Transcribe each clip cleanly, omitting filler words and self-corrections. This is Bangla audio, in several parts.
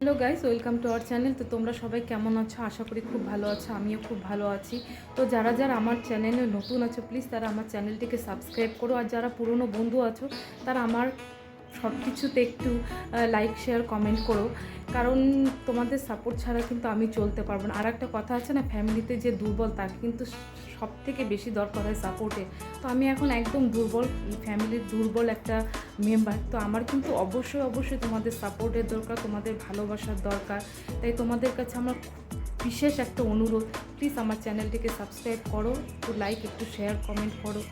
Hello guys, welcome to our channel. তো তোমরা সবাই কেমন আছো? আশা করি খুব ভালো আছো। আমিও খুব ভালো আছি। তো যারা যারা আমার চ্যানেলে নতুন আছো, প্লিজ তারা আমার চ্যানেলটিকে সাবস্ক্রাইব করো। আর যারা পুরনো বন্ধু আছো তারা আমার সব কিছুতে একটু লাইক, শেয়ার, কমেন্ট করো। কারণ তোমাদের সাপোর্ট ছাড়া কিন্তু আমি চলতে পারবো না। আর একটা কথা আছে না, ফ্যামিলিতে যে দুর্বল তাকে কিন্তু সব থেকে বেশি দরকার হয় সাপোর্টের। তো আমি এখন একদম দুর্বল, এই ফ্যামিলির দুর্বল একটা মেম্বার। তো আমার কিন্তু অবশ্যই তোমাদের সাপোর্টের দরকার, তোমাদের ভালোবাসার দরকার। তাই তোমাদের কাছে আমার বিশেষ একটা অনুরোধ, প্লিজ আমার চ্যানেলটিকে সাবস্ক্রাইব করো, একটু লাইক, একটু শেয়ার, কমেন্ট করো।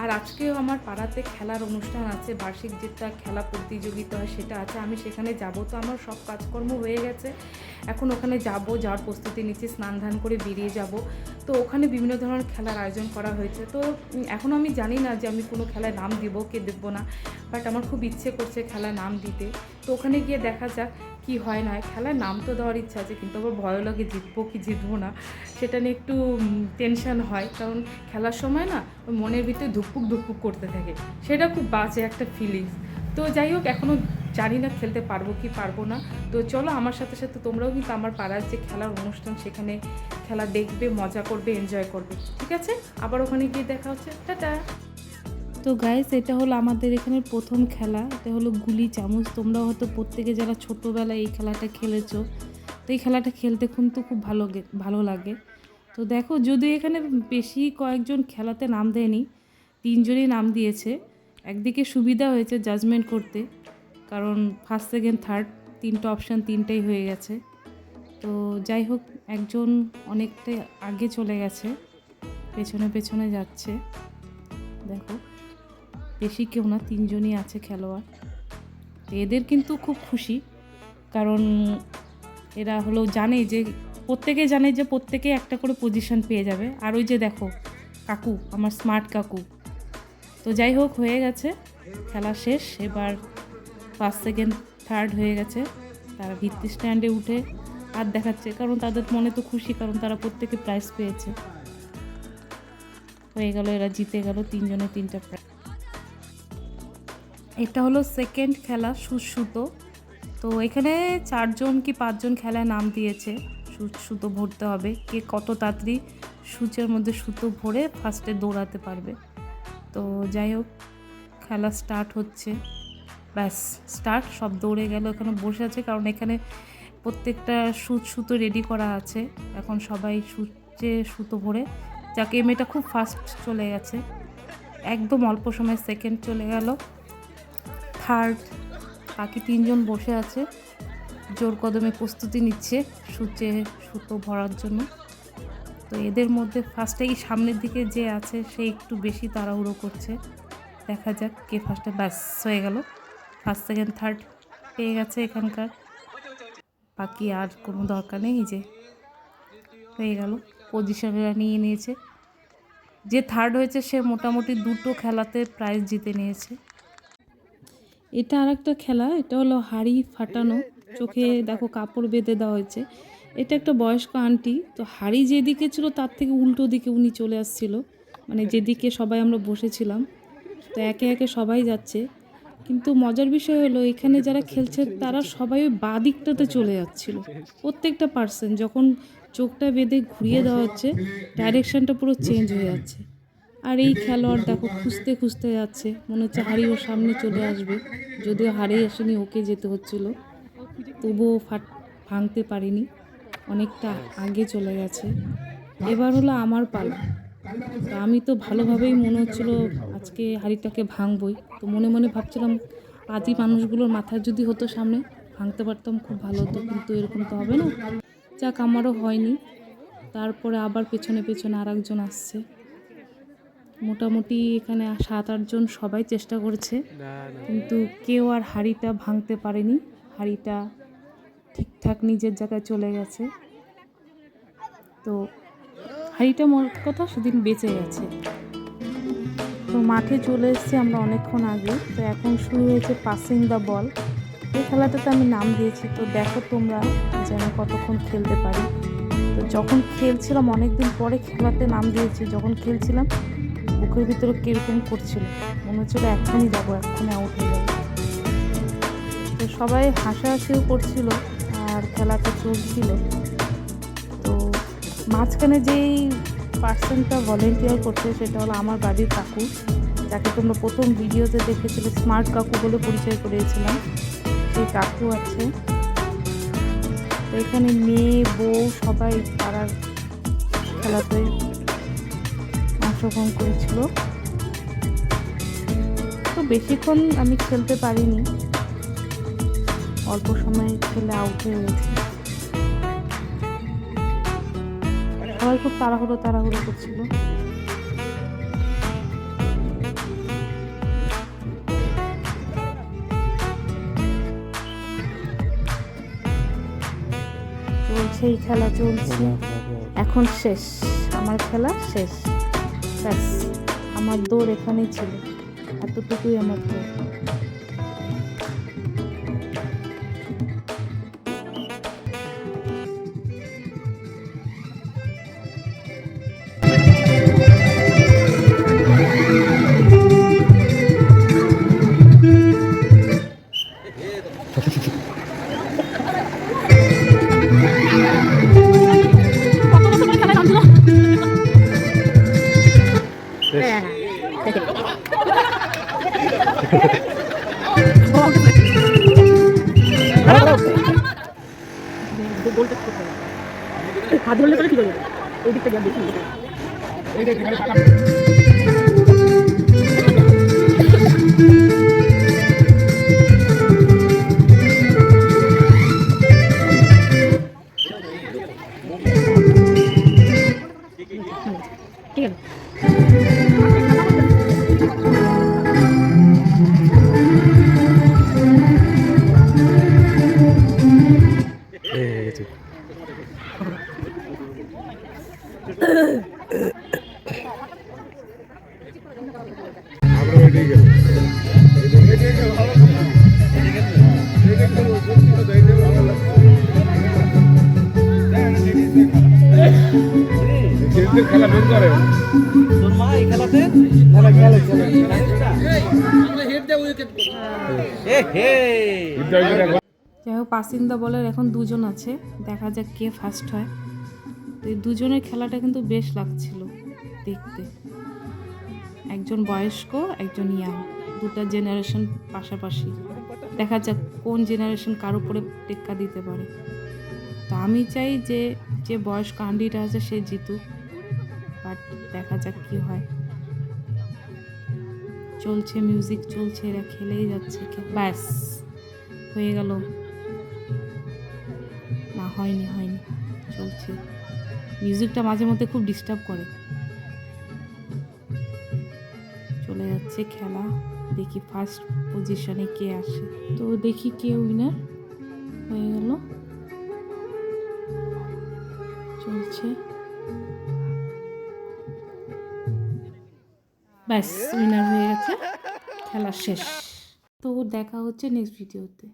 আর আজকেও আমার পাড়াতে খেলার অনুষ্ঠান আছে, বার্ষিক যেটা খেলা প্রতিযোগিতা হয় সেটা আছে, আমি সেখানে যাব। তো আমার সব কাজকর্ম হয়ে গেছে, এখন ওখানে যাওয়ার প্রস্তুতি নিচ্ছি, স্নান ধান করে বেরিয়ে যাব। তো ওখানে বিভিন্ন ধরনের খেলার আয়োজন করা হয়েছে। তো এখনও আমি জানি না যে আমি কোনো খেলায় নাম দিব কি দেব না, বাট আমার খুব ইচ্ছে করছে খেলায় নাম দিতে। তো ওখানে গিয়ে দেখা যাক কি হয় না হয়। খেলায় নাম তো দেওয়ার ইচ্ছা আছে, কিন্তু আবার ভয় লাগে জিতবো কি জিতবো না, সেটা নিয়ে একটু টেনশান হয়। কারণ খেলার সময় না ওই মনের ভিতরে ধুকপুক করতে থাকে, সেটা খুব বাজে একটা ফিলিংস। তো যাই হোক, এখনও জানি না খেলতে পারবো কি পারবো না। তো চলো আমার সাথে সাথে তোমরাও কিন্তু আমার পাড়ার যে খেলার অনুষ্ঠান সেখানে খেলা দেখবে, মজা করবে, এনজয় করবে। ঠিক আছে, আবার ওখানে গিয়ে দেখা হচ্ছে। টাটা। তো গাইস, এটা হলো আমাদের এখানের প্রথম খেলা। এটা হলো গুলি চামচ। তোমরা হয়তো প্রত্যেকে যারা ছোটোবেলায় এই খেলাটা খেলেছো, তো এই খেলাটা খেলতে কিন্তু খুব ভালো লাগে। তো দেখো, যদিও এখানে বেশি কয়েকজন খেলাতে নাম দেয়নি, 3 জনই নাম দিয়েছে। একদিকে সুবিধা হয়েছে জাজমেন্ট করতে, কারণ ফার্স্ট, সেকেন্ড, থার্ড 3টা অপশান 3টাই হয়ে গেছে। তো যাই হোক, একজন অনেকটাই আগে চলে গেছে, পেছনে যাচ্ছে। দেখো, বেশি কেউ না, 3 জনই আছে খেলোয়াড়। তো এদের কিন্তু খুব খুশি, কারণ এরা হলো প্রত্যেকে জানে যে প্রত্যেকে একটা করে পজিশন পেয়ে যাবে। আর ওই যে দেখো কাকু, আমার স্মার্ট কাকু। তো যাই হোক, হয়ে গেছে, খেলা শেষ। এবার ফার্স্ট, সেকেন্ড, থার্ড হয়ে গেছে। তারা ভিত্তি স্ট্যান্ডে উঠে হাত দেখাচ্ছে, কারণ তাদের মনে তো খুশি, কারণ তারা প্রত্যেকে প্রাইজ পেয়েছে। হয়ে গেল, এরা জিতে গেল, 3 জনে 3টা প্রাইজ। এটা হলো সেকেন্ড খেলা, সুতো। তো এখানে 4 জন কি 5 জন খেলায় নাম দিয়েছে। সুতো ভরতে হবে, কে কত তাড়াতাড়ি সূচের মধ্যে সুতো ভরে ফার্স্টে দৌড়াতে পারবে। তো যাই হোক, খেলা স্টার্ট হচ্ছে। ব্যাস, স্টার্ট, সব দৌড়ে গেল। এখানে বসে আছে, কারণ এখানে প্রত্যেকটা সুতো রেডি করা আছে। এখন সবাই সুতো ভরে, যাকে মেয়েটা খুব ফাস্ট চলে গেছে, একদম অল্প সময়, সেকেন্ড চলে গেল, থার্ড। বাকি 3 জন বসে আছে, জোর কদমে প্রস্তুতি নিচ্ছে সুতো ভরার জন্য। তো এদের মধ্যে ফার্স্টেই সামনের দিকে যে আছে সে একটু বেশি তাড়াহুড়ো করছে। দেখা যাক কে ফার্স্টে। ব্যাস, হয়ে গেল, ফার্স্ট, সেকেন্ড, থার্ড পেয়ে গেছে এখানকার। বাকি আর কোনো দরকার নেই, যে হয়ে গেল, পজিশনটা নিয়ে নিয়েছে। যে থার্ড হয়েছে সে মোটামুটি 2টো খেলাতে প্রাইজ জিতে নিয়েছে। এটা আর একটা খেলা, এটা হলো হাঁড়ি ফাটানো। চোখে দেখো কাপড় বেঁধে দেওয়া হয়েছে। এটা একটা বয়স্ক আন্টি, তো হাঁড়ি যেদিকে ছিল তার থেকে উল্টো দিকে উনি চলে আসছিল, মানে যেদিকে সবাই আমরা বসেছিলাম। তো একে একে সবাই যাচ্ছে, কিন্তু মজার বিষয় হলো এখানে যারা খেলছে তারা সবাই ওই বাঁ দিকটাতে চলে যাচ্ছিল। প্রত্যেকটা পার্সন যখন চোখটা বেঁধে ঘুরিয়ে দেওয়া হচ্ছে, ডাইরেকশানটা পুরো চেঞ্জ হয়ে যাচ্ছে। আর এই খেলোয়াড় দেখো খুঁজতে যাচ্ছে, মনে হচ্ছে হাড়ি ওর সামনে চলে আসবে, যদিও হাড়ি আসেনি, ওকে যেতে হচ্ছিল, তবুও ভাঙতে পারিনি, অনেকটা আগে চলে গেছে। এবার হলো আমার পালা। তো আমি তো ভালোভাবেই মনে হচ্ছিলো আজকে হাড়িটাকে ভাঙবই। তো মনে মনে ভাবছিলাম পাতি মানুষগুলোর মাথায় যদি হতো সামনে, ভাঙতে পারতাম, খুব ভালো হতো, কিন্তু এরকম তো হবে না। যাক, আমারও হয়নি। তারপরে আবার পেছনে আর একজন আসছে। মোটামুটি এখানে 7-8 জন সবাই চেষ্টা করেছে, কিন্তু কেউ আর হাঁড়িটা ভাঙতে পারেনি। হাঁড়িটা ঠিকঠাক নিজের জায়গায় চলে গেছে। তো হাঁড়িটা মোট কথা সেদিন বেঁচে গেছে। তো মাঠে চলে এসেছি আমরা অনেকক্ষণ আগে। তো এখন শুরু হয়েছে পাসিং দ্য বল। এই খেলাটাতে আমি নাম দিয়েছি। তো দেখো তোমরা যে আমি কতক্ষণ খেলতে পারি। তো যখন খেলছিলাম, অনেক দিন পরে খেলাতে নাম দিয়েছি, যখন খেলছিলাম বুকের ভিতরে কীরকম করছিল, মনে হচ্ছিল এক্ষুনি যাবো, এক্ষুনি আউট হয়ে যাবো। তো সবাই হাসাহাসিও করছিল, আর আর খেলাটা চলছিল। তো মাঝখানে যেই পার্সনটা ভলেন্টিয়ার করছে সেটা হলো আমার বাড়ির কাকু, যাকে তোমরা প্রথম ভিডিওতে দেখেছিলে, স্মার্ট কাকু বলে পরিচয় করিয়েছিলাম। সেই কাকু আছে। তো এখানে মেয়ে বউ সবাই পাড়ার খেলাতে অংশগ্রহণ করেছিল। তো বেশিক্ষণ আমি খেলতে পারিনি, অল্প সময় খেলে আউট হয়ে গেছি। সবাই খুব তাড়াহুড়ো করছিল। চলছে এই খেলা চলছে, এখন শেষ, আমার খেলা শেষ। ব্যাস, আমার দৌড় এখানেই ছিল, এতটুকুই আমার দৌড়। হাত ধরলে পরে কি করবে? ওই দিকটা গিয়ে দেখি। ঠিক আছে। খেলা বের করে তোর মা এই খেলাতে যাই হোক, পাসিং দ্য বলের এখন দুজন আছে, দেখা যাক কে ফার্স্ট হয়। তো এই দুজনের খেলাটা কিন্তু বেশ লাগছিল দেখতে। একজন বয়স্ক, একজন ইয়াং, দুটা জেনারেশন পাশাপাশি। দেখা যাক কোন জেনারেশন কার উপরে টেক্কা দিতে পারে। তো আমি চাই যে যে বয়স্ক আন্ডিটা আছে সে জিতুক, বাট দেখা যাক কি হয়। চলছে মিউজিক চলছে, এরা খেলেই যাচ্ছে। ব্যাস হয়ে গেল। না, হয়নি, চলছে। মিউজিকটা মাঝে মধ্যে খুব ডিস্টার্ব করে। চলে যাচ্ছে খেলা, দেখি ফার্স্ট পজিশনে কে আসে। তো দেখি কে উইনার হয়ে গেল। চলছে, ব্যাস উইনার হয়ে গেছে, খেলা শেষ। তো দেখা হচ্ছে নেক্সট ভিডিওতে।